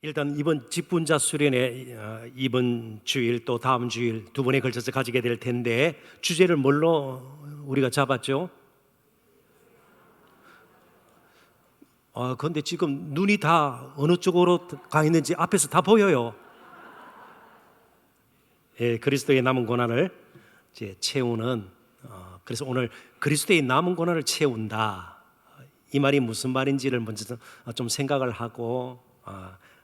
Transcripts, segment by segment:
일단 이번 직분자 수련회 이번 주일 또 다음 주일 두 번에 걸쳐서 가지게 될 텐데 주제를 뭘로 우리가 잡았죠? 그런데 지금 눈이 다 어느 쪽으로 가 있는지 앞에서 다 보여요. 예, 그리스도의 남은 고난을 이제 채우는 그래서 오늘 그리스도의 남은 고난을 채운다. 이 말이 무슨 말인지를 먼저 좀 생각을 하고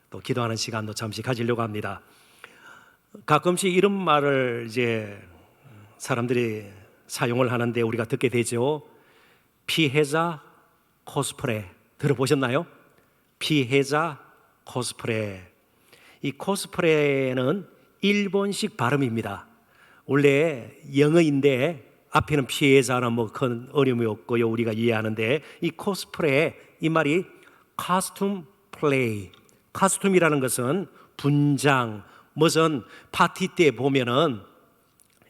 또 기도하는 시간도 잠시 가지려고 합니다. 가끔씩 이런 말을 이제 사람들이 사용을 하는데 우리가 듣게 되죠. 피해자 코스프레 들어보셨나요? 피해자 코스프레. 이 코스프레는 일본식 발음입니다. 원래 영어인데 앞에는 피해자는 뭐 큰 어려움이 없고요. 우리가 이해하는데 이 코스프레 이 말이 costume play. 카스튬이라는 것은 분장, 무슨 파티 때 보면은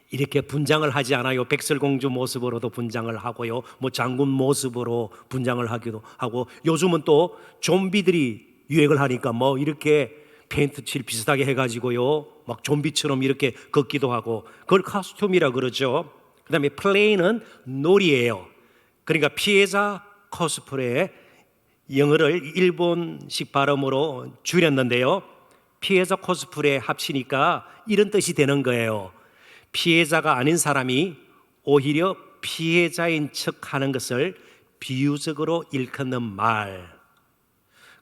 이렇게 분장을 하지 않아요. 백설공주 모습으로도 분장을 하고요. 뭐 장군 모습으로 분장을 하기도 하고 요즘은 또 좀비들이 유행을 하니까 뭐 이렇게 페인트 칠 비슷하게 해가지고요. 막 좀비처럼 이렇게 걷기도 하고 그걸 카스튬이라 그러죠. 그 다음에 플레이는 놀이예요. 그러니까 피해자 코스프레 영어를 일본식 발음으로 줄였는데요. 피해자 코스프레 합치니까 이런 뜻이 되는 거예요. 피해자가 아닌 사람이 오히려 피해자인 척 하는 것을 비유적으로 일컫는 말.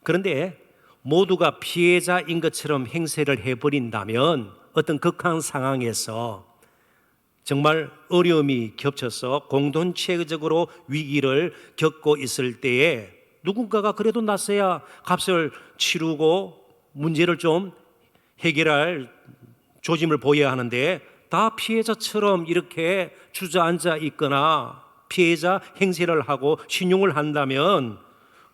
그런데 모두가 피해자인 것처럼 행세를 해버린다면 어떤 극한 상황에서 정말 어려움이 겹쳐서 공동체적으로 위기를 겪고 있을 때에 누군가가 그래도 나서야 값을 치르고 문제를 좀 해결할 조짐을 보여야 하는데 다 피해자처럼 이렇게 주저앉아 있거나 피해자 행세를 하고 신용을 한다면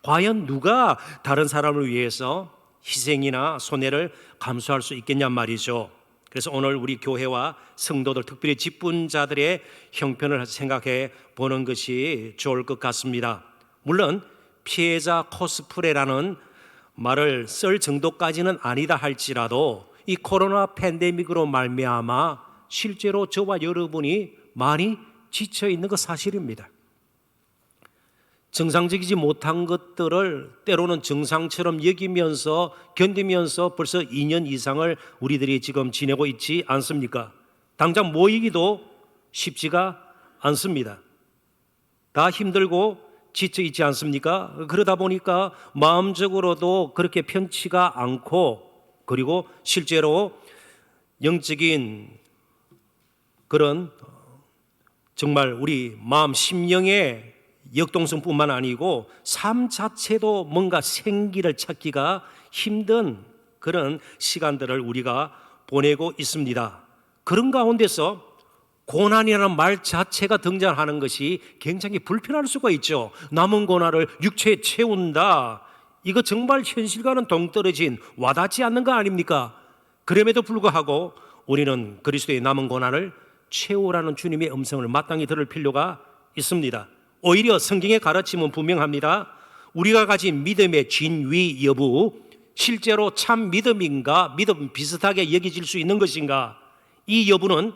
과연 누가 다른 사람을 위해서 희생이나 손해를 감수할 수 있겠냔 말이죠. 그래서 오늘 우리 교회와 성도들 특별히 직분자들의 형편을 생각해 보는 것이 좋을 것 같습니다. 물론 피해자 코스프레라는 말을 쓸 정도까지는 아니다 할지라도 이 코로나 팬데믹으로 말미암아 실제로 저와 여러분이 많이 지쳐 있는 것 사실입니다. 정상적이지 못한 것들을 때로는 정상처럼 여기면서 견디면서 벌써 2년 이상을 우리들이 지금 지내고 있지 않습니까? 당장 모이기도 쉽지가 않습니다. 다 힘들고 지쳐 있지 않습니까? 그러다 보니까 마음적으로도 그렇게 편치가 않고 그리고 실제로 영적인 그런 정말 우리 마음 심령의 역동성뿐만 아니고 삶 자체도 뭔가 생기를 찾기가 힘든 그런 시간들을 우리가 보내고 있습니다. 그런 가운데서 고난이라는 말 자체가 등장하는 것이 굉장히 불편할 수가 있죠. 남은 고난을 육체에 채운다. 이거 정말 현실과는 동떨어진 와닿지 않는 거 아닙니까? 그럼에도 불구하고 우리는 그리스도의 남은 고난을 채우라는 주님의 음성을 마땅히 들을 필요가 있습니다. 오히려 성경의 가르침은 분명합니다. 우리가 가진 믿음의 진위 여부, 실제로 참 믿음인가, 믿음 비슷하게 여겨질 수 있는 것인가, 이 여부는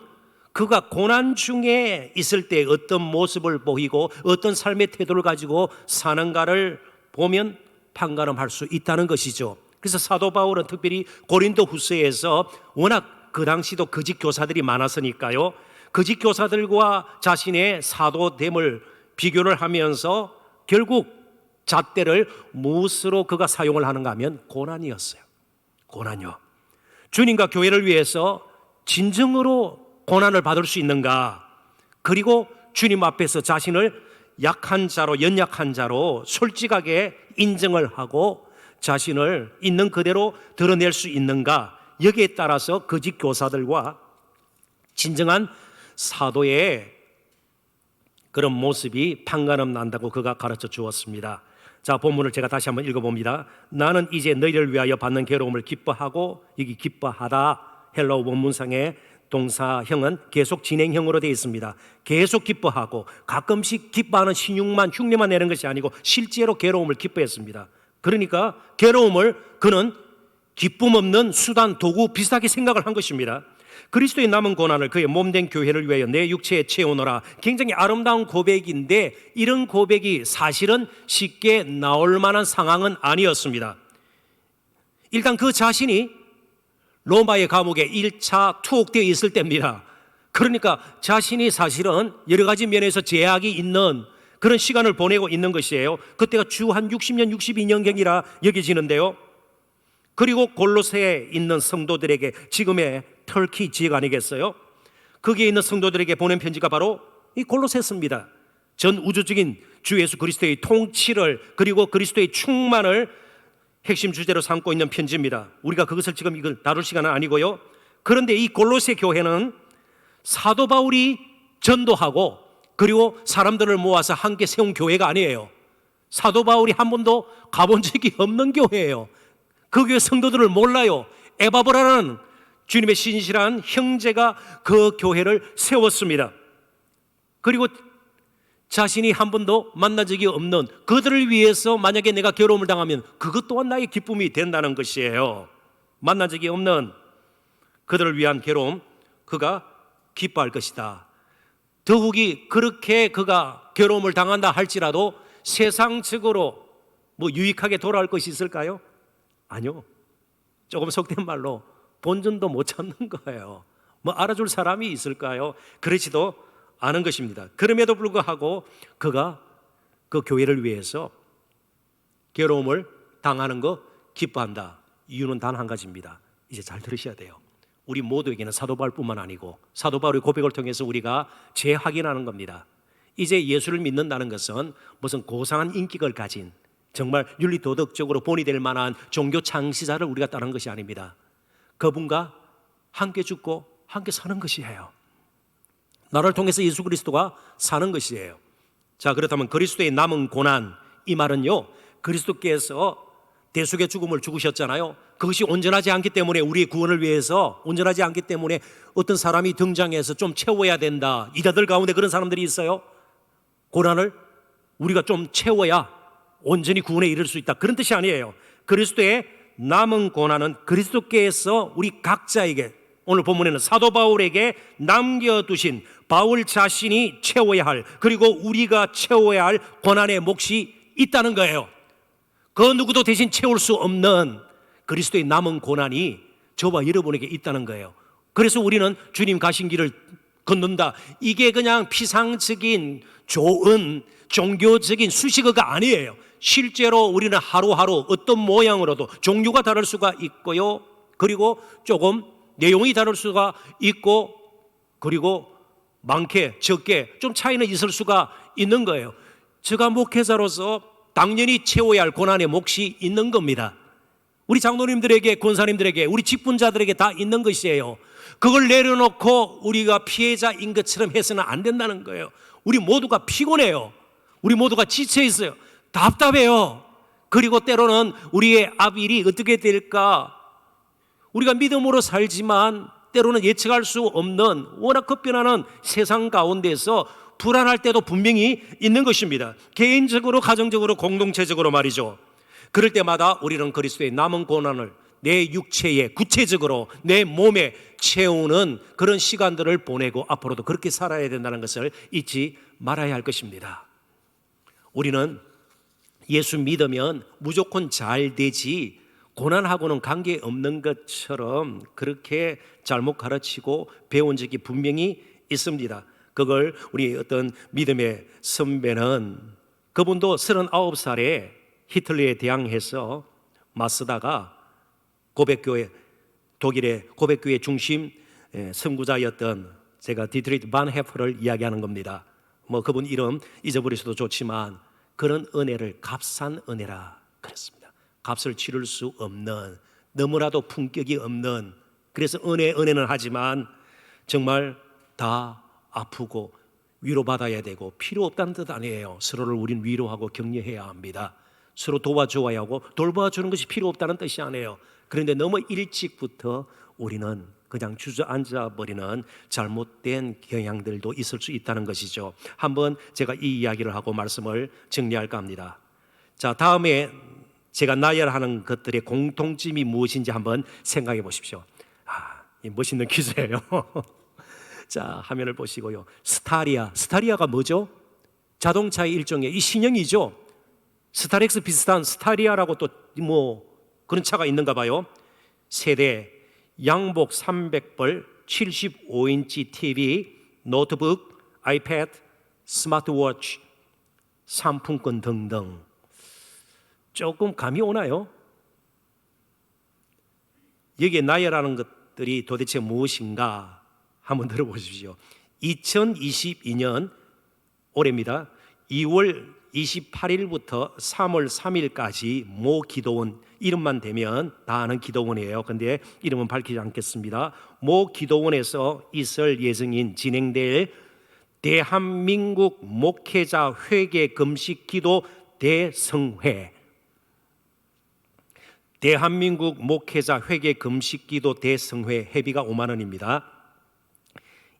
그가 고난 중에 있을 때 어떤 모습을 보이고 어떤 삶의 태도를 가지고 사는가를 보면 판가름할 수 있다는 것이죠. 그래서 사도 바울은 특별히 고린도 후서에서 워낙 그 당시도 거짓 교사들이 많았으니까요. 거짓 교사들과 자신의 사도됨을 비교를 하면서 결국 잣대를 무엇으로 그가 사용을 하는가 하면 고난이었어요. 고난이요. 주님과 교회를 위해서 진정으로 고난을 받을 수 있는가? 그리고 주님 앞에서 자신을 약한 자로, 연약한 자로 솔직하게 인정을 하고 자신을 있는 그대로 드러낼 수 있는가? 여기에 따라서 거짓 교사들과 진정한 사도의 그런 모습이 판가름 난다고 그가 가르쳐 주었습니다. 자, 본문을 제가 다시 한번 읽어봅니다. 나는 이제 너희를 위하여 받는 괴로움을 기뻐하고, 여기 기뻐하다 헬라어 원문상의 동사형은 계속 진행형으로 되어 있습니다. 계속 기뻐하고 가끔씩 기뻐하는 신용만 흉내만 내는 것이 아니고 실제로 괴로움을 기뻐했습니다. 그러니까 괴로움을 그는 기쁨 없는 수단, 도구 비슷하게 생각을 한 것입니다. 그리스도의 남은 고난을 그의 몸된 교회를 위하여 내 육체에 채우노라. 굉장히 아름다운 고백인데 이런 고백이 사실은 쉽게 나올 만한 상황은 아니었습니다. 일단 그 자신이 로마의 감옥에 1차 투옥되어 있을 때입니다. 그러니까 자신이 사실은 여러 가지 면에서 제약이 있는 그런 시간을 보내고 있는 것이에요. 그때가 주 한 60년, 62년경이라 여겨지는데요. 그리고 골로새에 있는 성도들에게 지금의 터키 지역 아니겠어요? 거기에 있는 성도들에게 보낸 편지가 바로 이 골로새서입니다. 전 우주적인 주 예수 그리스도의 통치를 그리고 그리스도의 충만을 핵심 주제로 삼고 있는 편지입니다. 우리가 그것을 지금 이걸 다룰 시간은 아니고요. 그런데 이 골로새 교회는 사도 바울이 전도하고 그리고 사람들을 모아서 함께 세운 교회가 아니에요. 사도 바울이 한 번도 가본 적이 없는 교회예요. 그 교회 성도들을 몰라요. 에바브라는 주님의 신실한 형제가 그 교회를 세웠습니다. 그리고 자신이 한 번도 만난 적이 없는 그들을 위해서 만약에 내가 괴로움을 당하면 그것 또한 나의 기쁨이 된다는 것이에요. 만난 적이 없는 그들을 위한 괴로움, 그가 기뻐할 것이다. 더욱이 그렇게 그가 괴로움을 당한다 할지라도 세상적으로 유익하게 돌아올 것이 있을까요? 아니요. 조금 속된 말로 본전도 못 찾는 거예요. 알아줄 사람이 있을까요? 그렇지도 않은 것입니다. 그럼에도 불구하고 그가 그 교회를 위해서 괴로움을 당하는 거 기뻐한다. 이유는 단 한 가지입니다. 이제 잘 들으셔야 돼요. 우리 모두에게는 사도 바울뿐만 아니고 사도 바울의 고백을 통해서 우리가 재확인하는 겁니다. 이제 예수를 믿는다는 것은 무슨 고상한 인격을 가진 정말 윤리 도덕적으로 본이 될 만한 종교 창시자를 우리가 따르는 것이 아닙니다. 그분과 함께 죽고 함께 사는 것이에요. 나를 통해서 예수 그리스도가 사는 것이에요. 자, 그렇다면 그리스도의 남은 고난, 이 말은요, 그리스도께서 대속의 죽음을 죽으셨잖아요. 그것이 온전하지 않기 때문에 우리의 구원을 위해서 온전하지 않기 때문에 어떤 사람이 등장해서 좀 채워야 된다. 이자들 가운데 그런 사람들이 있어요. 고난을 우리가 좀 채워야 온전히 구원에 이를 수 있다. 그런 뜻이 아니에요. 그리스도의 남은 고난은 그리스도께서 우리 각자에게, 오늘 본문에는 사도 바울에게 남겨두신 바울 자신이 채워야 할, 그리고 우리가 채워야 할 고난의 몫이 있다는 거예요. 그 누구도 대신 채울 수 없는 그리스도의 남은 고난이 저와 여러분에게 있다는 거예요. 그래서 우리는 주님 가신 길을 걷는다. 이게 그냥 피상적인 좋은 종교적인 수식어가 아니에요. 실제로 우리는 하루하루 어떤 모양으로도 종류가 다를 수가 있고요. 그리고 조금 내용이 다를 수가 있고, 그리고 많게 적게 좀 차이는 있을 수가 있는 거예요. 제가 목회자로서 당연히 채워야 할 고난의 몫이 있는 겁니다. 우리 장로님들에게, 권사님들에게, 우리 직분자들에게 다 있는 것이에요. 그걸 내려놓고 우리가 피해자인 것처럼 해서는 안 된다는 거예요. 우리 모두가 피곤해요. 우리 모두가 지쳐 있어요. 답답해요. 그리고 때로는 우리의 앞일이 어떻게 될까? 우리가 믿음으로 살지만 때로는 예측할 수 없는 워낙 급변하는 세상 가운데서 불안할 때도 분명히 있는 것입니다. 개인적으로, 가정적으로, 공동체적으로 말이죠. 그럴 때마다 우리는 그리스도의 남은 고난을 내 육체에 구체적으로 내 몸에 채우는 그런 시간들을 보내고 앞으로도 그렇게 살아야 된다는 것을 잊지 말아야 할 것입니다. 우리는 예수 믿으면 무조건 잘 되지 고난하고는 관계없는 것처럼 그렇게 잘못 가르치고 배운 적이 분명히 있습니다. 그걸 우리 어떤 믿음의 선배는, 그분도 39살에 히틀러에 대항해서 맞서다가 고백교회, 독일의 고백교회 중심 선구자였던, 제가 디트리히트 반헤퍼를 이야기하는 겁니다. 그분 이름 잊어버릴 수도 좋지만 그런 은혜를 값싼 은혜라 그랬습니다. 값을 치를 수 없는, 너무나도 품격이 없는, 그래서 은혜는 하지만 정말 다 아프고 위로받아야 되고 필요 없다는 뜻 아니에요. 서로를 우린 위로하고 격려해야 합니다. 서로 도와줘야 하고 돌봐주는 것이 필요 없다는 뜻이 아니에요. 그런데 너무 일찍부터 우리는 그냥 주저앉아 버리는 잘못된 경향들도 있을 수 있다는 것이죠. 한번 제가 이 이야기를 하고 말씀을 정리할까 합니다. 자, 다음에 제가 나열하는 것들의 공통점이 무엇인지 한번 생각해 보십시오. 이 멋있는 퀴즈예요. 자, 화면을 보시고요. 스타리아가 뭐죠? 자동차의 일종의 이 신형이죠. 스타렉스 비슷한 스타리아라고 또 그런 차가 있는가 봐요. 세대 양복 300벌, 75인치 TV, 노트북, 아이패드, 스마트워치, 상품권 등등. 조금 감이 오나요? 여기에 나열하는 것들이 도대체 무엇인가 한번 들어보십시오. 2022년 올해입니다. 2월 28일부터 3월 3일까지 모 기도원, 이름만 대면 다 아는 기도원이에요. 근데 이름은 밝히지 않겠습니다. 모 기도원에서 있을 예정인 진행될 대한민국 목회자 회개 금식 기도 대성회, 대한민국 목회자 회개 금식 기도 대성회 회비가 5만 원입니다.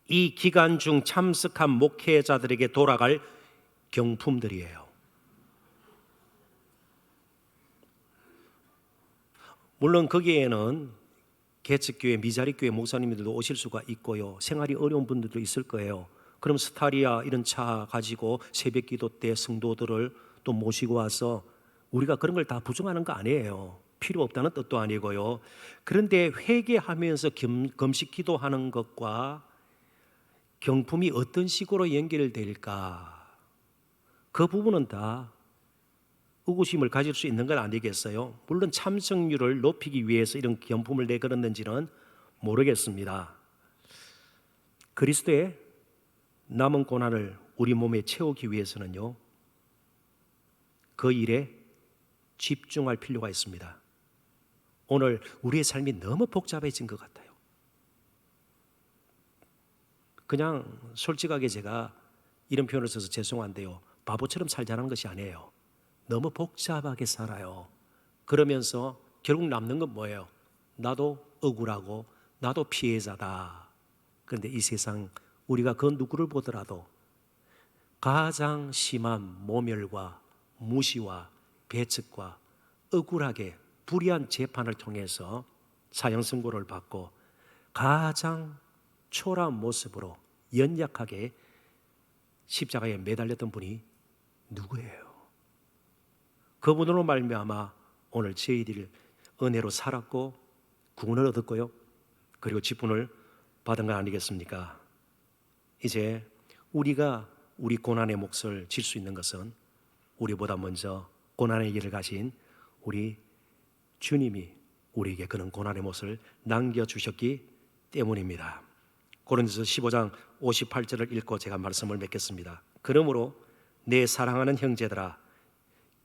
이 기간 중 참석한 목회자들에게 돌아갈 경품들이에요. 물론 거기에는 개척교회, 미자립교회 목사님들도 오실 수가 있고요. 생활이 어려운 분들도 있을 거예요. 그럼 스타리아 이런 차 가지고 새벽 기도 때 성도들을 또 모시고 와서 우리가 그런 걸 다 부정하는 거 아니에요. 필요 없다는 뜻도 아니고요. 그런데 회개하면서 금식 기도하는 것과 경품이 어떤 식으로 연결될까? 그 부분은 다 의구심을 가질 수 있는 건 아니겠어요? 물론 참석률을 높이기 위해서 이런 경품을 내걸었는지는 모르겠습니다. 그리스도의 남은 고난을 우리 몸에 채우기 위해서는요, 그 일에 집중할 필요가 있습니다. 오늘 우리의 삶이 너무 복잡해진 것 같아요. 그냥 솔직하게 제가 이런 표현을 써서 죄송한데요, 바보처럼 살자는 것이 아니에요. 너무 복잡하게 살아요. 그러면서 결국 남는 건 뭐예요? 나도 억울하고 나도 피해자다. 그런데 이 세상 우리가 그 누구를 보더라도 가장 심한 모멸과 무시와 배척과 억울하게 불의한 재판을 통해서 사형 선고를 받고 가장 초라한 모습으로 연약하게 십자가에 매달렸던 분이 누구예요? 그분으로 말미암아 오늘 저희들 은혜로 살았고 구원을 얻었고요, 그리고 직분을 받은 건 아니겠습니까? 이제 우리가 우리 고난의 몫을 질 수 있는 것은 우리보다 먼저 고난의 길을 가신 우리 주님이 우리에게 그런 고난의 몫을 남겨주셨기 때문입니다. 고린도서 15장 58절을 읽고 제가 말씀을 맺겠습니다. 그러므로 내 사랑하는 형제들아,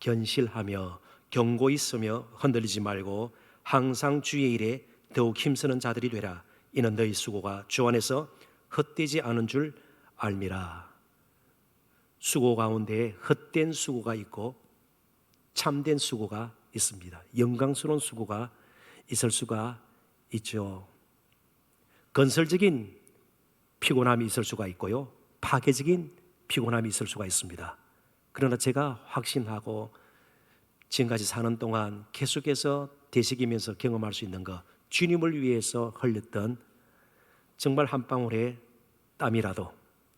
견실하며 견고히 있으며 흔들리지 말고 항상 주의 일에 더욱 힘쓰는 자들이 되라. 이는 너희 수고가 주 안에서 헛되지 않은 줄 알미라. 수고 가운데 헛된 수고가 있고 참된 수고가 있습니다. 영광스러운 수고가 있을 수가 있죠. 건설적인 피곤함이 있을 수가 있고요, 파괴적인 피곤함이 있을 수가 있습니다. 그러나 제가 확신하고 지금까지 사는 동안 계속해서 되새기면서 경험할 수 있는 것, 주님을 위해서 흘렸던 정말 한 방울의 땀이라도,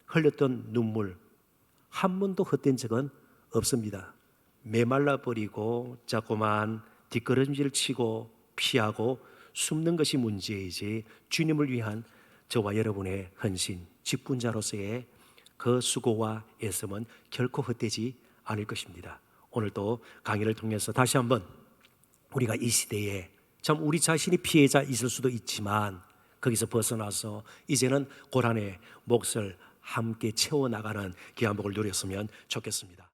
흘렸던 눈물 한 번도 헛된 적은 없습니다. 메말라 버리고 자꾸만 뒷걸음질 치고 피하고 숨는 것이 문제이지, 주님을 위한 저와 여러분의 헌신, 직분자로서의 그 수고와 애씀은 결코 헛되지 않을 것입니다. 오늘도 강의를 통해서 다시 한번 우리가 이 시대에 참 우리 자신이 피해자 있을 수도 있지만 거기서 벗어나서 이제는 고난의 몫을 함께 채워나가는 귀한 복을 누렸으면 좋겠습니다.